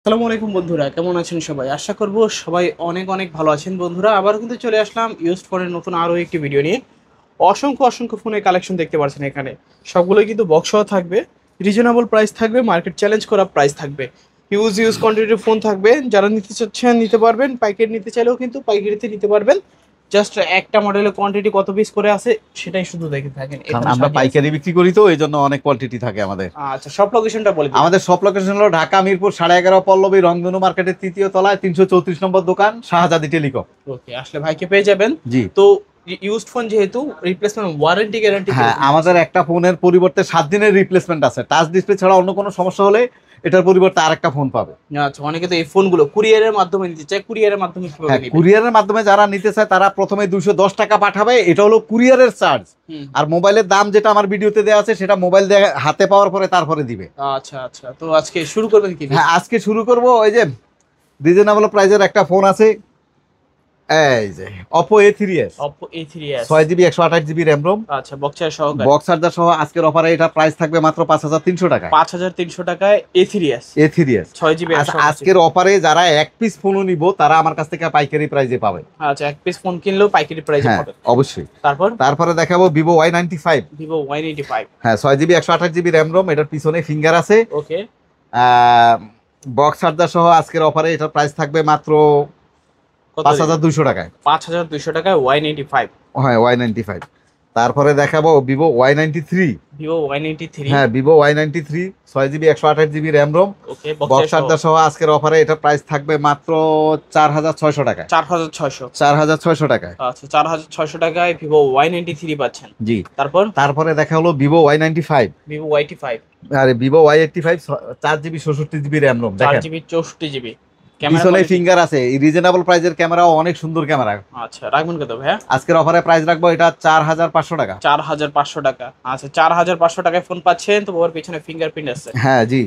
আসসালামু আলাইকুম বন্ধুরা, কেমন আছেন সবাই? আশা করব সবাই অনেক অনেক ভালো আছেন। বন্ধুরা, আবার কিন্তু চলে আসলাম ইউজড ফোনের নতুন আরও একটি ভিডিও নিয়ে। অসংখ্য অসংখ্য ফোনের কালেকশন দেখতে পাচ্ছেন এখানে। সবগুলোই কিন্তু বক্স সহ থাকবে, রিজনেবল প্রাইস থাকবে, মার্কেট চ্যালেঞ্জ করা প্রাইস থাকবে। ইউজ কোয়ান্টিটির ফোন থাকবে। যারা নিতে চাচ্ছেন নিতে পারবেন, পাইকারি নিতে চাইলেও কিন্তু পাইকারিতে নিতে পারবেন। জাস্ট একটা মডেলের কোয়ান্টিটি কত পিস করে আছে সেটাই শুধু দেখে থাকেন। কারণ এখানে আমরা পাইকারি বিক্রি করি, তো এই জন্য অনেক কোয়ান্টিটি থাকে আমাদের। আচ্ছা, সব লোকেশনটা বলে দিন। আমাদের সব লোকেশন হলো ঢাকা মিরপুর 11.5 পল্লবী রংধনু মার্কেটের 3য় তলায় 334 নম্বর দোকান, শাহজাদি টেলিকম। ওকে, আসলে ভাইকে পেয়ে যাবেন। জি। তো ইউজড ফোন যেহেতু, রিপ্লেসমেন্ট ওয়ারেন্টি গ্যারান্টি। হ্যাঁ, আমাদের একটা ফোনের পরিবর্তে 7 দিনের রিপ্লেসমেন্ট আছে। টাচ ডিসপ্লে ছাড়া অন্য কোনো সমস্যা হলে এটার পরিবর্তে আরেকটা ফোন পাবে। আচ্ছা, অনেকে তো এই ফোনগুলো কুরিয়ারের মাধ্যমে নিতে চায়। কুরিয়ারের মাধ্যমে কিভাবে হ্যাঁ, নিবে? কুরিয়ারের মাধ্যমে যারা নিতে চায় তারা প্রথমে 210 টাকা পাঠাবে, এটা হলো কুরিয়ারের চার্জ। আর মোবাইলের দাম যেটা আমার ভিডিওতে দেওয়া আছে সেটা মোবাইল দিয়ে হাতে পাওয়ার পরে তারপরে দিবে। আচ্ছা আচ্ছা, তো আজকে শুরু করবেন কি? হ্যাঁ, আজকে শুরু করব। ওই যে রিজনেবল প্রাইজের একটা ফোন আছে, এই যে Oppo A3s, Oppo A3s 6GB 128GB RAM Rome, আচ্ছা, বক্সার সহকারে বক্স চার্জার সহ। আজকের অফারে এটা প্রাইস থাকবে মাত্র 5300 টাকায়। 5300 টাকায় A3s A3s 6GB। আজকের অফারে যারা এক পিস ফোনও নিব তারা আমার কাছ থেকে পাইকারি প্রাইসে পাবে। আচ্ছা, এক পিস ফোন কিনলেও পাইকারি প্রাইসে হ্যাঁ, পাবে। অবশ্যই। তারপরে দেখাবো Vivo Y95। Vivo Y95। হ্যাঁ, 6GB 128GB র্যাম রোম, এটার পিছনে ফিঙ্গার আছে। ওকে, বক্স চার্জার সহ আজকের অফারে এটার প্রাইস থাকবে মাত্র 5200 টাকায়। 5200 টাকায় Y95। হ্যাঁ, Y95। তারপরে দেখাবো Vivo Y93। Vivo Y93। হ্যাঁ, Vivo Y93 6GB 128GB RAM ROM, okay, box charger সহ আজকের অফারে এটা প্রাইস থাকবে মাত্র 4600 টাকায়। 4600 টাকায়। আচ্ছা, 4600 টাকায় Vivo Y93 পাচ্ছেন। জি। তারপরে দেখা হলো Vivo Y95। Vivo Y85। আরে Vivo Y85 4GB 64GB RAM ROM. দেখেন 4GB 64GB। পিছনে ফিঙ্গার আছে। এই রিজনেবল প্রাইজের ক্যামেরাও অনেক সুন্দর ক্যামেরা। আচ্ছা, রাখবেন কত ভাইয়া? আজকের অফারে প্রাইস রাখবো এটা 4500 টাকা। 4500 টাকা। আচ্ছা, 4500 টাকায় ফোন পাচ্ছেন, তো ওর পিছনে ফিঙ্গারপ্রিন্ট আছে। হ্যাঁ, জি।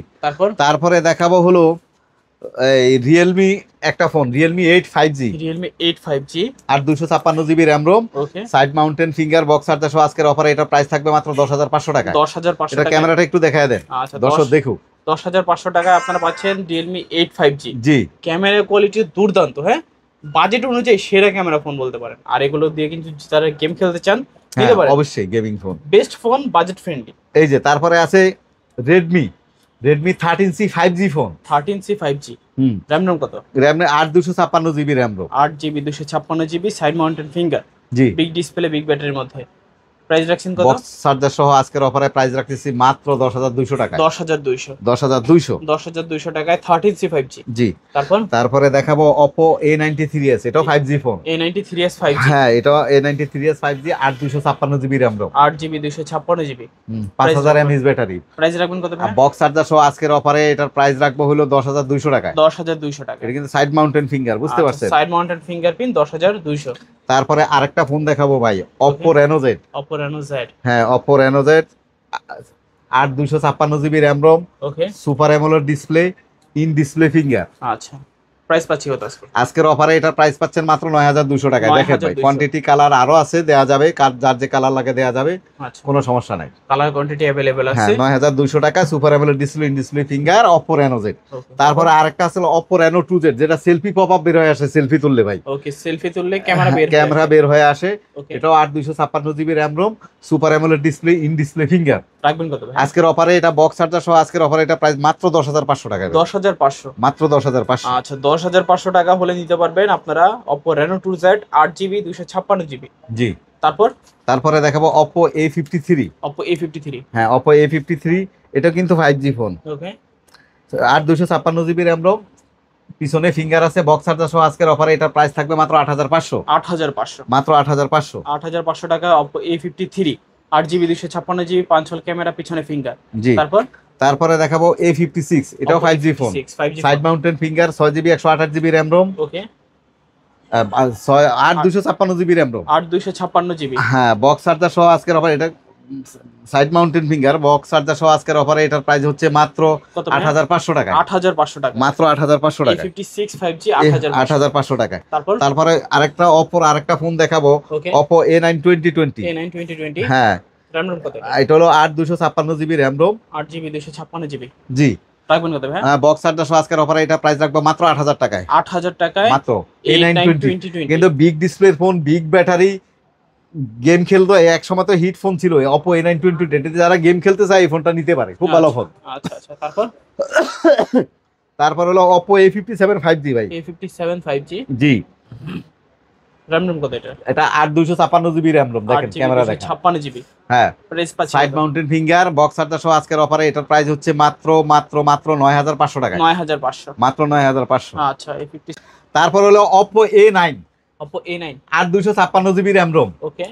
তারপরে দেখাবো হলো এই রিয়েলমি একটা phone, Realme 8 5G। Realme 8 5G আর 256GB RAM ROM, okay, side mountain finger, box charger সহ আজকের অফারে এটা প্রাইস থাকবে মাত্র 10500 টাকা। 10500 এটা টাকা। ক্যামেরাটা একটু দেখায় দেন। আচ্ছা, দর্শক দেখুক। 10500 টাকায় আপনারা পাচ্ছেন Realme 8 5G। জি। ক্যামেরা কোয়ালিটি দুর্দান্ত। হ্যাঁ, বাজেট অনুযায়ী সেরা ক্যামেরা ফোন বলতে পারেন। আর এগুলো দিয়ে কিন্তু যারা গেম খেলতে চান নিতে পারেন। অবশ্যই gaming phone, best phone, budget friendly. এই যে। তারপরে আছে Redmi 13C 5G phone. 13C 5G RAM ROM কত? RAM 8256GB RAM ROM, 8GB 256GB, side mountain finger, জি। বিগ ডিসপ্লে, বিগ ব্যাটারির মধ্যে। প্রাইস রাখছেন কত? বক্স চার্জার সহ আজকের অফারে প্রাইস রাখতেছি মাত্র 10200 টাকা। 10200 10200 টাকায় 13C 5G। জি। তারপরে দেখাবো Oppo A93s, এটাও 5G ফোন। A93s 5G। হ্যাঁ, এটা A93s 5G 8256GB RAM ROM, 8GB 256GB, 5000 mAh battery. Price রাখবেন কত ভাই? বক্স চার্জার সহ আজকের অফারে এটার প্রাইস রাখবো হলো 10200 টাকা। 10200 টাকা। এটা কিন্তু সাইড মাউন্টেন ফিঙ্গার, বুঝতে পারছেন? Side mountain fingerprint 10200। তারপরে আরেকটা ফোন দেখাবো ভাই, Oppo Reno Z। Oppo Reno Z। হ্যাঁ, Oppo Reno Z 8256GB RAM ROM, okay, super AMOLED display, in display finger. আচ্ছা, প্রাইস পাচ্ছি কত আজকে? আজকের অফারে এটার প্রাইস পাচ্ছেন মাত্র 9200 টাকায়। দেখেন ভাই, 9200। কোয়ান্টিটি কালার আরো আছে, দেয়া যাবে, যার যে কালার লাগে দেয়া যাবে, আচ্ছা, কোনো সমস্যা নাই। কালার কোয়ান্টিটি अवेलेबल হ্যাঁ, আছে। 9200 টাকা, super AMOLED display, in display finger, Oppo Reno Z। তারপরে আরেকটা আছে Oppo Reno 2Z, যেটা সেলফি পপআপ বের হয়ে আসে, সেলফি তুললে ভাই। ওকে, সেলফি তুললে ক্যামেরা বের হয়ে আসে। এটাও 8256GB RAM Rome, super AMOLED display, in display finger. রাখবেন কত ভাই? আজকের অফারে এটা বক্স চার্জার সহ আজকের অফারে এটা প্রাইস মাত্র 10500 টাকা। 10500 মাত্র 10500। আচ্ছা, 10500 টাকা হলে নিতে পারবেন আপনারা Oppo Reno 2Z 8GB 256GB। জি। তারপরে দেখাবো Oppo A53। Oppo A53। হ্যাঁ, Oppo A53 এটা কিন্তু 5G ফোন। ওকে, 8256GB র্যাম রোম, পিছনে ফিঙ্গার আছে, বক্স চার্জার সহ আজকের অফারে এটা প্রাইস থাকবে মাত্র 8500। 8500। মাত্র 8500। 8500 টাকা Oppo A53 8GB 256GB, 5 হল ক্যামেরা, পিছনে ফিঙ্গার। জি। তারপরে দেখাবো A56, এটাও 5G phone, side mountain finger, 6GB 128GB RAM ROM, okay, 8256GB RAM ROM, 8256GB। হ্যাঁ, বক্স চার্জার সহ আজকের অফারে এটা side mountain finger, box charger সহ আজকের অফারে এটার প্রাইস হচ্ছে মাত্র 8500 টাকা। 8500 টাকা, মাত্র 8500 টাকা। A56 5G 8500 টাকা। তারপরে আরেকটা Oppo আরেকটা ফোন দেখাবো, Oppo A9 2020। A9 2020। হ্যাঁ, র্যাম রোম কত? এটা হলো 8256GB RAM ROM, 8GB 256GB। জি। রাখবেন কত ভাই? বক্স চার্জার সহ আজকের অফারে এটা প্রাইস রাখবো মাত্র 8000 টাকায়। 8000 টাকায় মাত্র A920 কিন্তু বিগ ডিসপ্লের ফোন, বিগ ব্যাটারি, গেম খেলতো এক সময় তো হিট ফোন ছিল Oppo A920। এটাতে যারা গেম খেলতে চায় এই ফোনটা নিতে পারে, খুব ভালো ফোন। আচ্ছা আচ্ছা, তারপর তারপর হলো Oppo A57 5G ভাই। A57 5G জি, RAM রোম কত এটা? এটা 8256 জিবি RAM ROM। দেখেন ক্যামেরা দেখেন 56 জিবি। হ্যাঁ, প্রাইস পাচ্ছি side mountain finger, box charger সহ আজকের অফারে এটার প্রাইস হচ্ছে মাত্র মাত্র মাত্র 9500 টাকা। 9500 মাত্র 9500। আচ্ছা A50। তারপর হলো Oppo A9 A9 8256 GB RAM ROM। Okay,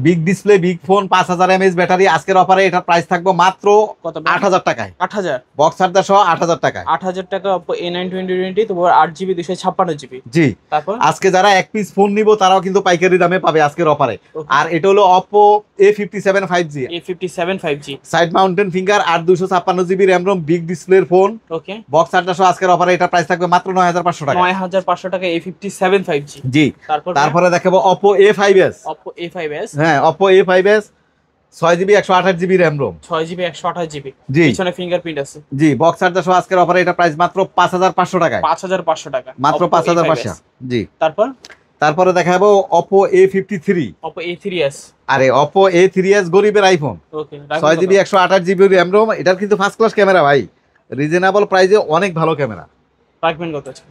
big display, big phone, 5000 mAh battery. আজকের অফারে এটার প্রাইস থাকবে মাত্র কত? 8000 টাকায়। 8000। বক্স চার্জার সহ 8000 টাকায়। 8000 টাকা Oppo A9 2020, তো 8GB 256GB। জি, তারপর আজকে যারা এক পিস ফোন নিব তারাও কিন্তু পাইকারি দামে পাবে আজকের অফারে। Okay. আর এটা হলো Oppo A57 5G। A57 5G side mountain finger, 8256 GB RAM ROM, big ডিসপ্লের ফোন, ওকে, বক্স চার্জার সহ আজকের অফারে এটা প্রাইস থাকবে মাত্র 9500 টাকা। 9500 টাকা A57 5G। জি, তারপরে দেখাবো Oppo A5s। Oppo A5s, হ্যাঁ, Oppo A5s 6GB 128GB RAM ROM। 6GB 128GB। জি পিছনে ফিঙ্গারপ্রিন্ট আছে। জি, বক্স চার্জার সহ আজকের অফারে এটা প্রাইস মাত্র 5500 টাকায়। 5500 টাকা মাত্র Oppo 5500। A5s। জি, তারপরে দেখাবো Oppo A53। Oppo A3s। আরে Oppo A3s গরিবের আইফোন। ওকে, 6GB 128GB RAM ROM। এটার কিন্তু ফার্স্ট ক্লাস ক্যামেরা ভাই, রিজনেবল প্রাইসে অনেক ভালো ক্যামেরা। রাখবেন কত আছে?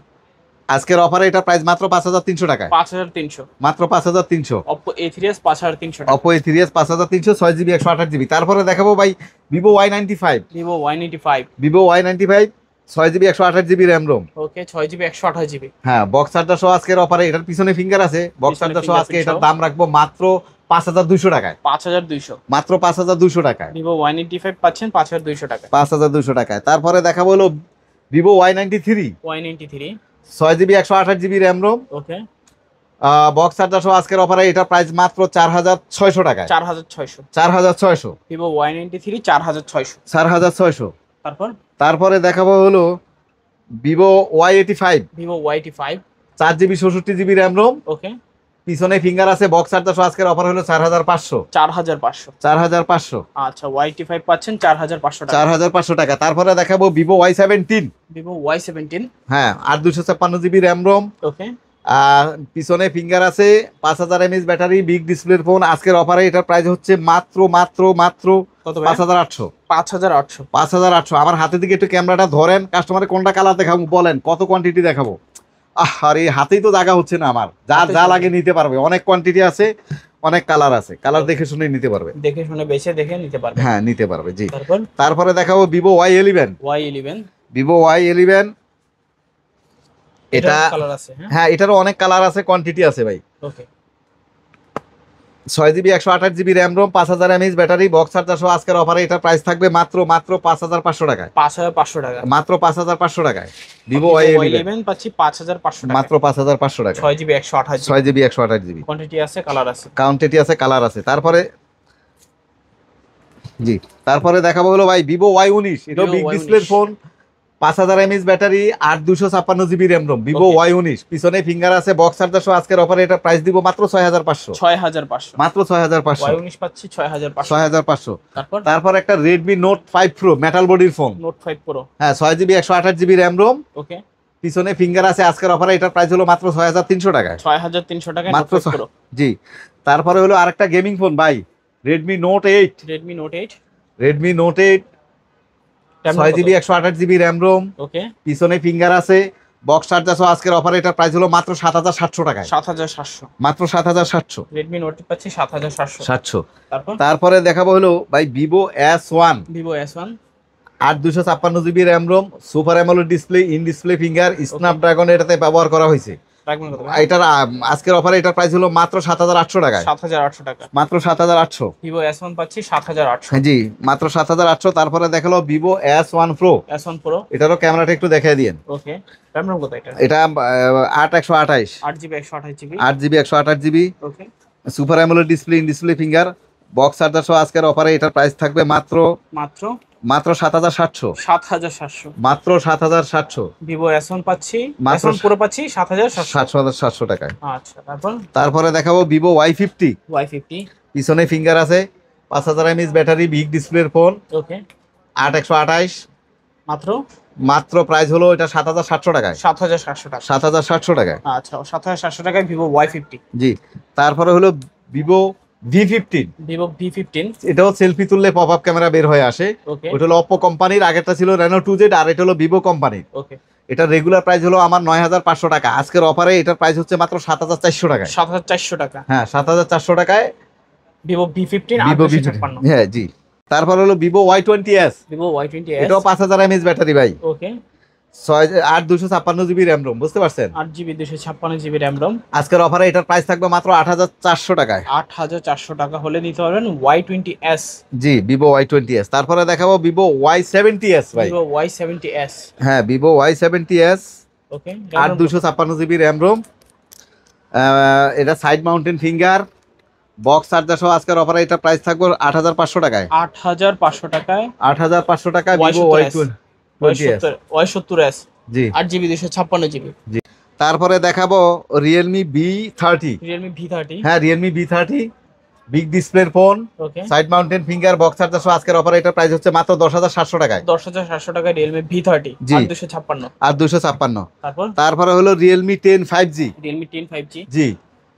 আজকের অফারে এটা প্রাইস মাত্র 5300 টাকায়। 5300। মাত্র 5300। Oppo A3s 5300 টাকা। Oppo A3s 5300, 6GB 128GB। তারপরে দেখাবো ভাই Vivo Y95। Vivo Y95। Vivo Y95 6GB 128GB RAM ROM। ওকে, 6GB 128GB। হ্যাঁ, বক্স চার্জার সহ আজকের অফারে এটার পিছনে ফিঙ্গার আছে। বক্স চার্জার সহ আজকে এটার দাম রাখবো মাত্র 5200 টাকায়। 5200। মাত্র 5200 টাকায়। Vivo Y95 পাচ্ছেন 5200 টাকায়। 5200 টাকায়। তারপরে দেখাবো হলো Vivo Y93। Y93 6GB 128GB RAM ROM। ওকে, বক্স চার্জার সহ আজকের অফারে এটার প্রাইস মাত্র 4600 টাকায়। 4600। 4600। Vivo Y93 4600। 4600। তারপরে দেখাবো হলো Vivo Y85। Vivo Y85 4GB 64GB RAM ROM। ওকে, পিছনে ফিঙ্গার আছে। বক্স চার্জার সহ আজকের অফার হলো 4500। 4500। 4500। আচ্ছা, Y85 পাচ্ছেন 4500 টাকা। 4500 টাকা। তারপরে দেখাবো Vivo Y17। Vivo Y17 হ্যাঁ, 8256GB RAM ROM। ওকে, পিছনে ফিঙ্গার আছে, 5000 mAh ব্যাটারি, বিগ ডিসপ্লের ফোন। আজকের অফারে এটার প্রাইস হচ্ছে মাত্র মাত্র মাত্র কত ভাই? 5800। 5800। 5800। আমার হাতের দিকে একটু ক্যামেরাটা ধরেন, কাস্টমারে কোনটা কালার দেখাবো বলেন, কত কোয়ান্টিটি দেখাবো? আরে হাতেই তো জায়গা হচ্ছে না আমার। যা যা লাগে নিতে পারবে, অনেক কোয়ান্টিটি আছে, অনেক কালার আছে। কালার দেখে শুনে নিতে পারবে, দেখে শুনে বেছে দেখে নিতে পারবে। হ্যাঁ নিতে পারবে। জি, তারপর তারপরে দেখাবো Vivo Y11। Y11 Vivo Y11 এটা কালার আছে। হ্যাঁ, এটারও অনেক কালার আছে, কোয়ান্টিটি আছে ভাই। ওকে, 6GB 128GB RAM ROM, 5000 mAh battery, box charger সহ আজকের অফারে এটার প্রাইস থাকবে মাত্র মাত্র 5500 টাকায়। 5500 টাকা। মাত্র 5500 টাকায় Vivo Y11 পাচ্ছি 5500 টাকা। মাত্র 5500 টাকা। 6GB 128GB। 6GB 128GB quantity আছে, কালার আছে। কোয়ান্টিটি আছে, কালার আছে। তারপরে দেখাবো হলো ভাই Vivo Y19। এটাও Vivo বিগ Y19 ডিসপ্লের phone, 5000 mAh battery, 8256GB RAM ROM। Vivo Okay. Y19 পিছনে ফিঙ্গার আছে। বক্স চার্জার সহ আজকের অফারে এটা প্রাইস দিব মাত্র 6500। 6500। মাত্র 6500। Y19 পাচ্ছি 6500। 6500। তারপর একটা Redmi Note 5 Pro মেটাল বডির ফোন। Note 5 Pro হ্যাঁ, 6GB 128GB RAM ROM। ওকে, পিছনে ফিঙ্গার আছে। আজকের অফারে এটার প্রাইস হলো মাত্র 6300 টাকায়। 6300 টাকায় মাত্র Note 5 Pro। জি, তারপরে হলো আরেকটা গেমিং ফোন ভাই, Redmi Note 8। Redmi Note 8 Redmi Note 8 6GB 128GB RAM ROM। ওকে, পিছনে ফিঙ্গার আছে। বক্স চার্জার সহ আজকের অফারে এটার প্রাইস হলো মাত্র 7700 টাকায়। 7700। মাত্র 7700। Redmi Note 8 পাচ্ছি 7700। 700। তারপর তারপরে দেখাবো হলো ভাই Vivo S1। Vivo S1 8256GB RAM ROM, super AMOLED display, in display finger, Snapdragon এটাতে ব্যবহার করা হয়েছে। রাখবেন কত? এটার আজকের অফারে এটার প্রাইস হলো মাত্র 7800 টাকায়। 7800 টাকা। মাত্র 7800। Vivo S1 পাচ্ছি 7800। জি, মাত্র 7800। তারপরে দেখালো Vivo S1 Pro। S1 Pro এটারও ক্যামেরাটা একটু দেখাই দিয়েন। ওকে, RAM ROM কত এটা? এটা 8128। 8GB 128GB। 8GB 128GB। Okay, super AMOLED display, in display finger, box charger সহ আজকের অফারে এটার প্রাইস থাকবে মাত্র মাত্র 7700। 7700। মাত্র 7700। Vivo S1 পাচ্ছি, মাত্র S1 Pro পাচ্ছি 7700। 7700 টাকায়। আচ্ছা, তারপর তারপরে দেখাবো Vivo Y50। Y50 পিছনে ফিঙ্গার আছে, 5000 mAh ব্যাটারি, বিগ ডিসপ্লের ফোন, ওকে, 8128। মাত্র মাত্র প্রাইস হলো এটা 7700 টাকায়। 7700 টাকা। 7700 টাকায়। আচ্ছা 7700 টাকায় ভিভো Y50। জি, তারপরে হলো ভিভো V15। ভিভো V15, এটাও সেলফি তুললে পপ আপ ক্যামেরা বের হয়ে আসে। ওকে ওটা হলো অপো কোম্পানির, আগেরটা ছিল রেনো 2Z, আর এটা হলো ভিভো কোম্পানির। ওকে। এটা রেগুলার প্রাইস হলো আমার 9500 টাকা, আজকের অফারে এটার প্রাইস হচ্ছে মাত্র 7400 টাকায়। 7400 টাকা হ্যাঁ, 7400 টাকায় ভিভো V15 ভিভো V15। 856। হ্যাঁ জি। তারপর হলো ভিভো Y20s। ভিভো Y20s, এটাও 5000 mAh ব্যাটারি ভাই, ওকে 8256 জিবি র্যাম রোম, বুঝতে পারছেন? 8GB 256GB RAM ROM. আজকের অফারে এটার প্রাইস থাকবে মাত্র 8400 টাকায়। 8400 টাকা হলে নিতে পারবেন Y20s। জি, ভিভো Y20s। তারপরে দেখাবো ভিভো Y70s ভাই। ভিভো Y70s, হ্যাঁ, ভিভো Y70s, ওকে 8256 জিবি র্যাম রোম। এটা side mountain finger box charger সহ আজকের অফারে এটা প্রাইস থাকবে 8500 টাকায়। 8500 টাকায় 8500 টাকায় ভিভো Y20s। Y70s, জি 8GB 256GB। জি। তারপরে দেখাবো রিয়েলমি B30। Realme V30, হ্যাঁ, রিয়েলমি B30 বিগ ডিসপ্লের ফোন, ওকে side mountain finger box charger সহ আজকের অফারে এটা প্রাইস হচ্ছে মাত্র 10700 টাকায়। 10700 টাকায় Realme V30 জি। 8256। আর 256। তারপর তারপরে হলো রিয়েলমি 10 5G। Realme 10 5G, জি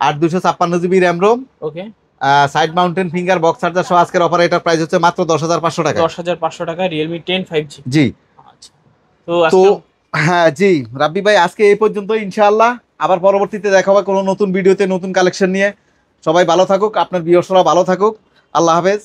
8256 GB RAM ROM, okay side mountain finger box charger সহ আজকের অফারে এটা প্রাইস হচ্ছে মাত্র 10500 টাকা। 10500 টাকায় Realme 10 5G। জি। আচ্ছা তো আজকে হ্যাঁ জি রাব্বি ভাই, আজকে এই পর্যন্ত, ইনশাআল্লাহ আবার পরবর্তীতে দেখা হবে কোনো নতুন ভিডিওতে নতুন কালেকশন নিয়ে। সবাই ভালো থাকুক, আপনার ভিউয়ার্সরা ভালো থাকুক। আল্লাহ হাফেজ।